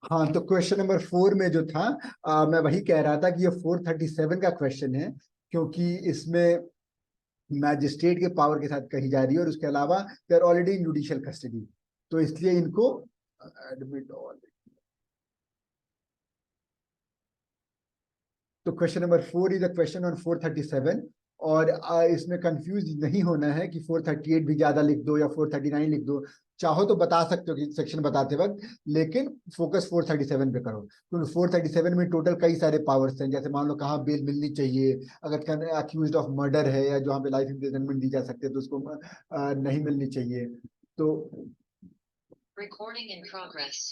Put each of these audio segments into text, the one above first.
हाँ, तो question number 4 में जो था, मैं वही कह रहा था कि ये 437 का क्वेश्चन है, क्योंकि इसमें मैजिस्ट्रेट के पावर के साथ कही जा रही है और उसके अलावा they are already in judicial custody, तो इसलिए इनको एडमिट ऑल। तो question number 4 is a question on 437, और इसमें कंफ्यूज नहीं होना है कि 438 भी ज्यादा लिख दो या 439 लिख दो। चाहो तो बता सकते हो कि सेक्शन बताते वक्त, लेकिन फोकस 437 पे करो, क्योंकि 437 में टोटल कई सारे पावर्स हैं। जैसे मान लो कहाँ बेल मिलनी चाहिए, अगर अक्यूज्ड ऑफ मर्डर है या जहाँ पे लाइफ इम्प्रिजनमेंट दी जा सकती है तो उसको नहीं मिलनी चाहिए। तो Recording in progress.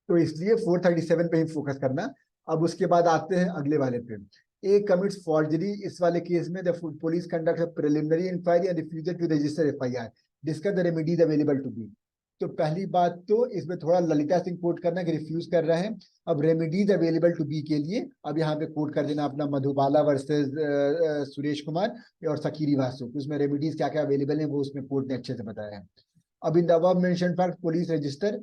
तो इसलिए 437 पे ही फोकस करना। अब उसके बाद आते हैं अगले वाले पे। ए कमिट्स फॉर्जरी, इस वाले केस में the police conduct preliminary inquiry and refused to register FIR, discuss the remedies available to B. तो पहली बात तो इसमें थोड़ा ललिता सिंह कोट करना कि रिफ्यूज कर रहे हैं। अब रेमेडीज अवेलेबल टू बी के लिए अब यहाँ पे कोट कर देना अपना मधुबाला वर्सेस सुरेश कुमार और सकीरी वासु, उसमें रेमेडीज क्या क्या अवेलेबल है वो उसमें कोर्ट ने अच्छे से बताया है। अब in the above mentioned fact police register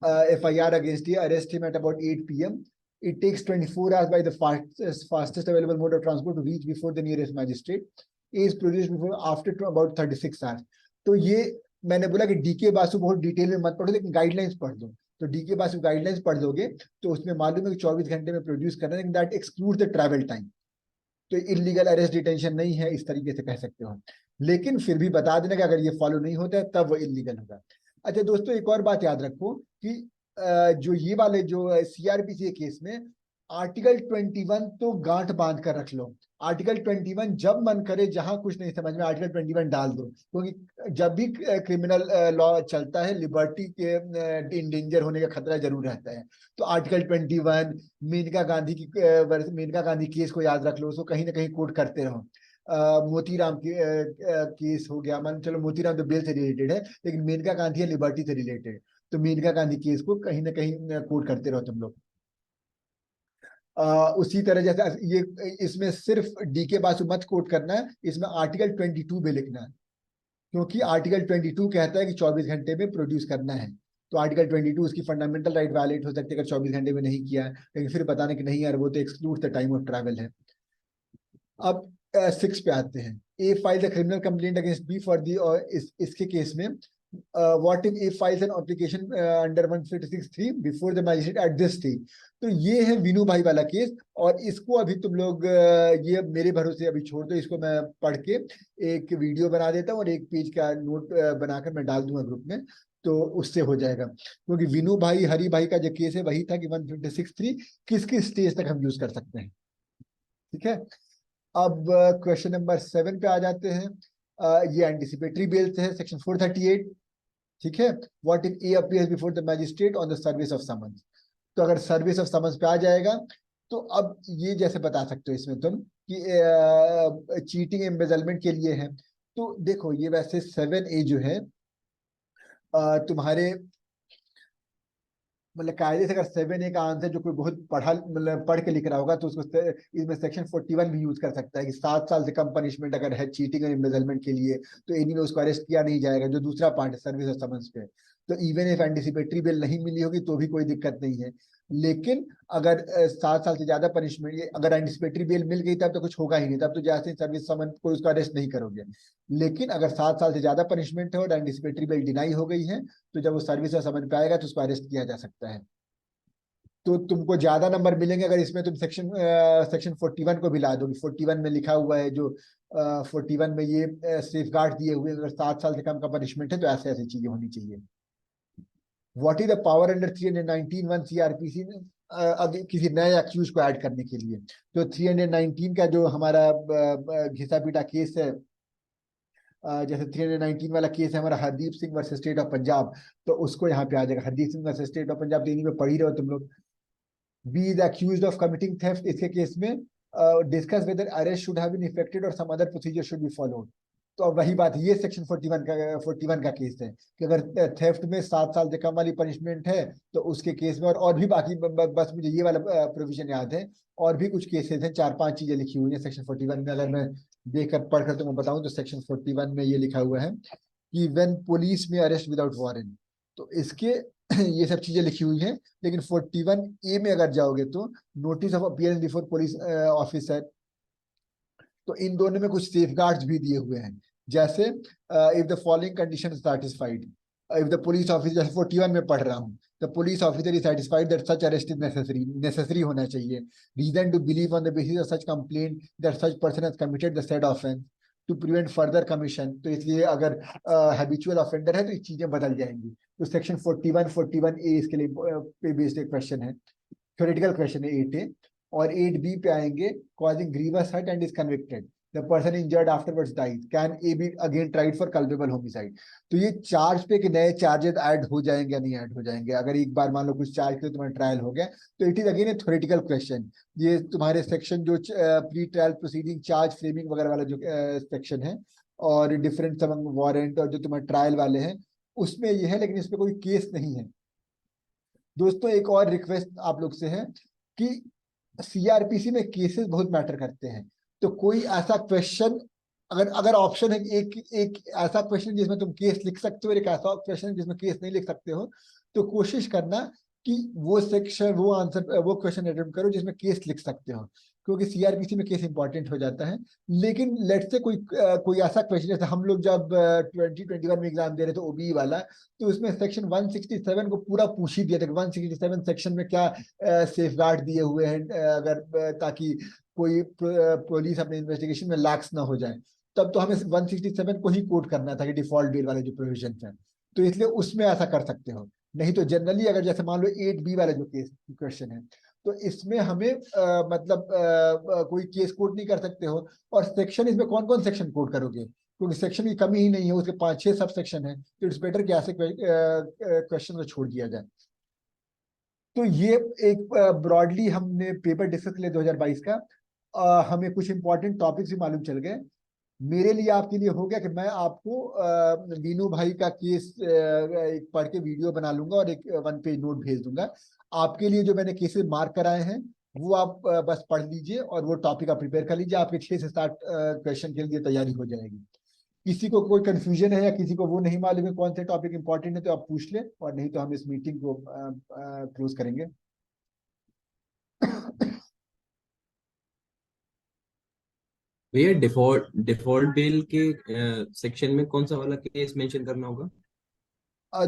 FIR against him, arrest him at about 8 p.m. It takes 24 hours by the fastest available mode of transport to reach before the nearest magistrate. A is produced before after about 36 hours. तो ये मैंने बोला कि DK Basu बहुत detail में मत पढ़ो, लेकिन गाइडलाइंस पढ़ दो। तो डीके बासु गाइडलाइंस पढ़ दोगे तो उसमें मालूम है कि 24 घंटे में प्रोड्यूस करना है, लेकिन that exclude the travel time. तो इलीगल अरेस्ट डिटेंशन नहीं है, इस तरीके से कह सकते हो। लेकिन फिर भी बता देना कि अगर ये फॉलो नहीं होता है तब वो इलीगल होगा। अच्छा दोस्तों, एक और बात याद रखो कि जो ये वाले जो सीआरपीसी केस में आर्टिकल 21 तो गांठ बांध कर रख लो। आर्टिकल 21 जब मन करे, जहां कुछ नहीं समझ में, आर्टिकल 21 डाल दो, क्योंकि जब भी क्रिमिनल लॉ चलता है लिबर्टी के इंडेंजर होने का खतरा जरूर रहता है। तो आर्टिकल 21, मेनका गांधी केस को याद रख लो, उसको कहीं ना कहीं कोट करते रहो। मोतीराम केस हो गया, मान चलो मोतीराम तो बेल से रिलेटेड है, लेकिन मेनका गांधी है लिबर्टी से रिलेटेड, तो मेनका गांधी केस को कहीं ना कहीं कोट करते रहो तुम लोग। उसी तरह जैसे ये इसमें सिर्फ डीके बासु मत कोट करना है, इसमें आर्टिकल 22 में लिखना है, क्योंकि आर्टिकल 22 कहता है कि 24 घंटे में प्रोड्यूस करना है। तो आर्टिकल 22 उसकी फंडामेंटल राइट वायलेट हो सकती है अगर 24 घंटे में नहीं किया, लेकिन फिर बताना कि नहीं यार वो तो exclude the time of travel है। अब 6 पे आते हैं। A file the criminal complaint against B for the, और इसके केस में what if A files an application under 156(3) before the magistrate at this stage. तो ये है विनू भाई वाला केस, और इसको अभी तुम लोग ये मेरे भरोसे अभी छोड़ दो, इसको मैं पढ़ के एक वीडियो बना देता हूँ और एक पेज का नोट बनाकर मैं डाल दूंगा ग्रुप में, तो उससे हो जाएगा। क्योंकि विनू भाई हरी भाई का जो केस है वही था कि 156(3) किस किस स्टेज तक हम यूज कर सकते हैं। ठीक है, अब क्वेश्चन नंबर 7 पे आ जाते हैं। ये एंटिसिपेटरी बेल है, सेक्शन 438। ठीक है, what if A appears before the magistrate on the service of summons. तो अगर सर्विस ऑफ समन्स पे आ जाएगा तो अब ये जैसे बता सकते हो इसमें तुम कि चीटिंग एम्बेजलमेंट के लिए है। तो देखो ये वैसे 7A जो है तुम्हारे मतलब कायदे से अगर 7A का आंसर जो कोई बहुत पढ़ा मतलब पढ़ के लिख रहा होगा तो उसको इसमें सेक्शन 41 भी यूज कर सकता है कि 7 साल से कम पनिशमेंट अगर है चीटिंग और एम्बेजलमेंट के लिए तो एनी में उसको अरेस्ट किया नहीं जाएगा, जो दूसरा पार्ट है सर्विस ऑफ समन्स पे। तो इवन इफ एंटिसिपेटरी बेल नहीं मिली होगी तो भी कोई दिक्कत नहीं है। लेकिन अगर 7 साल से ज्यादा पनिशमेंट, अगर एंटिसिपेटरी बेल मिल गई तब तो कुछ होगा ही नहीं, तब तो जैसे सर्विस समन कोई उसको अरेस्ट नहीं करोगे। लेकिन अगर 7 साल से ज्यादा पनिशमेंट है और एंटिसिपेटरी बेल डिनाई हो गई है तो जब वो सर्विस ऑफ समन पे आएगा तो उसको अरेस्ट किया जा सकता है। तो तुमको ज्यादा नंबर मिलेंगे अगर इसमें तुम सेक्शन 41 को भी ला दोगे। 41 में लिखा हुआ है जो 41 में ये सेफ गार्ड दिए हुए, अगर 7 साल से कम का पनिशमेंट है तो ऐसे ऐसी चीजें होनी चाहिए। What is the power under 319(1) CrPC में किसी नए एक्यूज को ऐड करने के लिए। तो 319 का जो हमारा घिसा पीटा केस है, जैसे 319 वाला केस है हमारा Hardeep Singh versus state of Punjab, तो उसको यहाँ पे आ जाएगा Hardeep Singh versus state of Punjab, तो में पढ़ ही रहे हो तुम लोग। B is accused of committing theft, इसके केस में discuss whether arrest should have been effected और some other procedure should be followed. तो अब वही बात, ये सेक्शन 41 का केस है कि अगर थेफ्ट में 7 साल से कम वाली पनिशमेंट है तो उसके केस में, और भी बाकी बस मुझे ये वाला प्रोविजन याद है, और भी कुछ केसेस हैं, 4-5 चीजें लिखी हुई है सेक्शन 41 में, अगर मैं देखकर पढ़कर तुमको बताऊं तो सेक्शन 41 में ये लिखा हुआ है कि व्हेन पुलिस में अरेस्ट विदाउट वारंट, तो इसके ये सब चीजें लिखी हुई हैं। लेकिन 41A में अगर जाओगे तो notice of appearance before police officer, तो इन दोनों में कुछ सेफगार्ड्स भी दिए हुए हैं। जैसे if the following condition satisfied, if the police officer, जैसे 41 में पढ़ रहा हूँ, the police officer is satisfied that such arrest is necessary, necessary होना चाहिए, reason to believe on the basis of such complaint that such person has committed the said offence to prevent further commission. तो इसलिए अगर habitual offender है तो ये चीजें बदल जाएंगी। तो सेक्शन 41A इसके लिए पे बेस्ड एक क्वेश्चन है, थ्योरेटिकल क्वेश्चन है 8A। और 8B पे आएंगे, causing grievous hurt and is convicted, the person injured afterwards dies, can A be again tried for culpable homicide। तो ये चार्ज पे कि नए चार्जेस ऐड हो जाएंगे या नहीं ऐड हो जाएंगे। अगर एक बार मान लो कुछ चार्ज के तुम्हारा ट्रायल हो गया तो it is again A theoretical question. ये तुम्हारे सेक्शन जो pre trial proceeding charge framing वगैरह वाला जो सेक्शन है, और डिफरेंट समंग वारंट और जो तुम्हारे ट्रायल वाले हैं उसमें ये है, लेकिन इसमें कोई केस नहीं है। दोस्तों एक और रिक्वेस्ट आप लोग से है कि सीआरपीसी में केसेस बहुत मैटर करते हैं। तो कोई ऐसा क्वेश्चन, अगर अगर ऑप्शन है कि एक एक ऐसा क्वेश्चन जिसमें तुम केस लिख सकते हो और एक ऐसा क्वेश्चन जिसमें केस नहीं लिख सकते हो, तो कोशिश करना कि वो सेक्शन, वो आंसर, वो क्वेश्चन अटेम्प्ट करो जिसमें केस लिख सकते हो, क्योंकि सीआरपीसी में केस इंपॉर्टेंट हो जाता है। लेकिन लेट्स से कोई ऐसा क्वेश्चन, जैसे हम लोग जब 2021 में एग्जाम दे रहे थे ओबीई वाला, तो उसमें सेक्शन 167 को पूरा पूछ ही दिया था कि 167 सेक्शन में क्या सेफगार्ड दिए हुए हैं, ताकि कोई पुलिस अपने इन्वेस्टिगेशन में लैक्स ना हो जाए। तब तो हमें 167 को ही कोट करना था कि डिफॉल्ट बेल वाले जो प्रोविजन है, तो इसलिए उसमें ऐसा कर सकते हो। नहीं तो जनरली अगर जैसे मान लो 8B वाला जो केस क्वेश्चन है, तो इसमें हमें कोई केस कोड नहीं कर सकते हो। और सेक्शन, इसमें कौन कौन सेक्शन कोड करोगे, क्योंकि सेक्शन की कमी ही नहीं है, उसके 5-6 सब सेक्शन है, तो इट्स बेटर कि ऐसे क्वेश्चन को छोड़ दिया जाए। तो ये एक ब्रॉडली हमने पेपर डिस्कस किया 2022 का। हमें कुछ इंपॉर्टेंट टॉपिक्स भी मालूम चल गए। मेरे लिए आपके लिए हो गया कि मैं आपको वीनू भाई का केस एक पढ़ के वीडियो बना लूंगा और एक 1 पेज नोट भेज दूंगा। आपके लिए जो मैंने केसेस मार्क कराए हैं वो आप बस पढ़ लीजिए और वो टॉपिक आप प्रिपेयर कर लीजिए। आपके 6 से 7 क्वेश्चन के लिए तैयारी हो जाएगी। किसी को कोई कंफ्यूजन है या किसी को वो नहीं मालूम है कौन से टॉपिक इंपॉर्टेंट है तो आप पूछ लें, और नहीं तो हम इस मीटिंग को क्लोज करेंगे। भैया डिफॉल्ट बेल के सेक्शन में कौन सा वाला केस मेंशन करना होगा?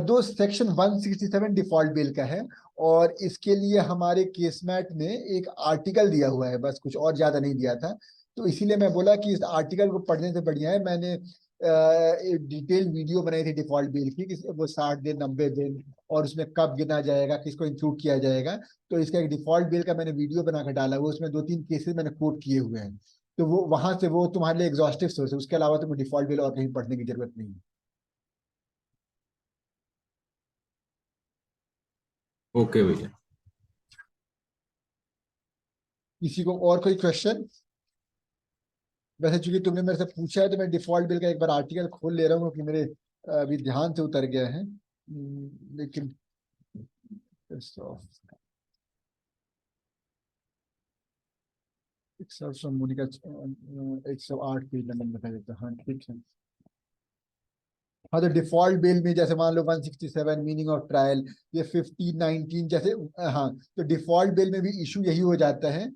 दो सेक्शन 167 डिफॉल्ट बेल का है, और इसके लिए हमारे केसमैट ने एक आर्टिकल दिया हुआ है, बस कुछ और ज्यादा नहीं दिया था। तो इसीलिए मैं बोला कि इस आर्टिकल को पढ़ने से बढ़िया है मैंने एक डिटेल वीडियो बनाई थी डिफॉल्ट बेल की, कि वो 60 दिन 90 दिन और उसमें कब गिना जाएगा, किसको इंक्लूड किया जाएगा। तो इसका एक डिफॉल्ट बेल का मैंने वीडियो बनाकर डाला हुआ, उसमें 2-3 केसेस मैंने कोट किए हुए हैं। तो वो वहां से वो तुम्हारे लिए एग्जॉस्टिव सोर्स है, उसके अलावा तुम्हें डिफॉल्ट बेल और कहीं पढ़ने की जरूरत नहीं है। ओके भैया। किसी को और कोई क्वेश्चन? वैसे चूंकि तुमने मेरे से पूछा है तो मैं डिफॉल्ट बिल का एक बार आर्टिकल खोल ले रहा हूँ, क्योंकि मेरे अभी ध्यान से उतर गया है। लेकिन मोनिका 108 पेज नंबर बता देता हूँ। हाँ ठीक है। हाँ तो डिफॉल्ट बेल में जैसे मान लो 167 मीनिंग ऑफ ट्रायल, ये 15-19 जैसे, हाँ तो डिफॉल्ट बेल में भी इशू यही हो जाता है।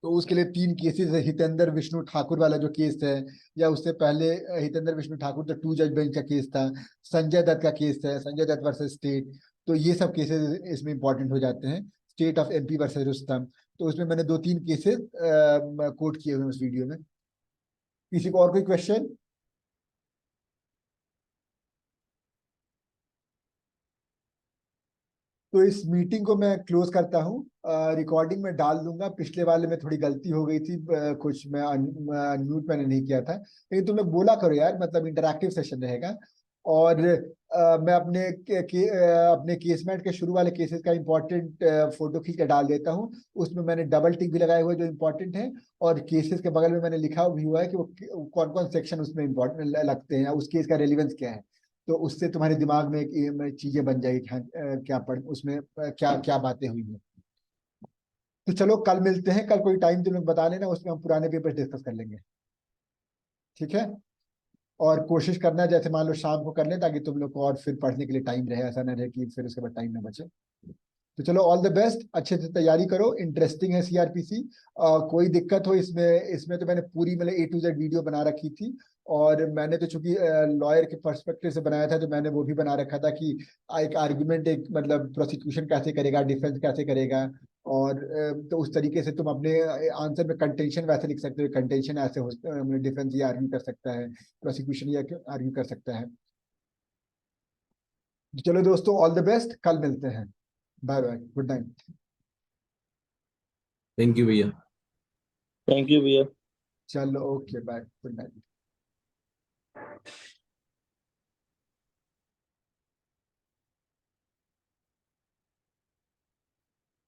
तो उसके लिए 3 केसेस है, हितेंद्र विष्णु ठाकुर वाला जो केस है, या उससे पहले हितेंद्र विष्णु ठाकुर तो 2 जज बेंच का केस था, संजय दत्त का केस है, संजय दत्त वर्सेस स्टेट। तो ये सब केसेस इसमें इंपॉर्टेंट हो जाते हैं, state of MP versus Rustam. तो उसमें मैंने 2-3 केसेस कोट किए हुए हैं उस वीडियो में। किसी को और कोई क्वेश्चन? तो इस मीटिंग को मैं क्लोज करता हूँ। रिकॉर्डिंग में डाल दूंगा, पिछले वाले में थोड़ी गलती हो गई थी, कुछ मैं अनम्यूट मैंने नहीं किया था, लेकिन तुम लोग बोला करो यार, मतलब इंटरैक्टिव सेशन रहेगा। और मैं अपने केसमेंट के शुरू वाले केसेस का इंपॉर्टेंट फोटो खींच के डाल देता हूँ। उसमें मैंने डबल टिक भी लगाए हुए जो इंपॉर्टेंट है, और केसेस के बगल में मैंने लिखा भी हुआ है कि वो कौन कौन सेक्शन उसमें इंपॉर्टेंट लगते हैं, उस केस का रेलिवेंस क्या है। तो उससे तुम्हारे दिमाग में चीजें बन जाएगी, हाँ, क्या पढ़ उसमें क्या क्या बातें हुई हैं। तो चलो कल मिलते हैं, कल कोई टाइम तुम लोग बता लेना, उसमें हम पुराने पेपर डिस्कस कर लेंगे। ठीक है। और कोशिश करना जैसे मान लो शाम को कर ले, ताकि तुम लोग को और फिर पढ़ने के लिए टाइम रहे, ऐसा ना रहे कि फिर उसके बाद टाइम ना बचे। तो चलो, ऑल द बेस्ट, अच्छे से तैयारी करो, इंटरेस्टिंग है सीआरपीसी। कोई दिक्कत हो इसमें, इसमें तो मैंने पूरी मतलब A to Z वीडियो बना रखी थी। और मैंने तो चूंकि लॉयर के पर्सपेक्टिव से बनाया था, तो मैंने वो भी बना रखा था कि एक आर्ग्यूमेंट, एक मतलब प्रोसिक्यूशन कैसे करेगा, डिफेंस कैसे करेगा। और तो उस तरीके से तुम अपने आंसर में कंटेंशन वैसे लिख सकते हो, कंटेंशन ऐसे हो, डिफेंस ये आर्ग्यू कर सकता है, प्रोसिक्यूशन ये आर्ग्यू कर सकता है। चलो दोस्तों, ऑल द बेस्ट, कल मिलते हैं। Bye bye, good night. Thank you भैया। थैंक यू भैया। चलो, ओके, बाय, गुड नाइट।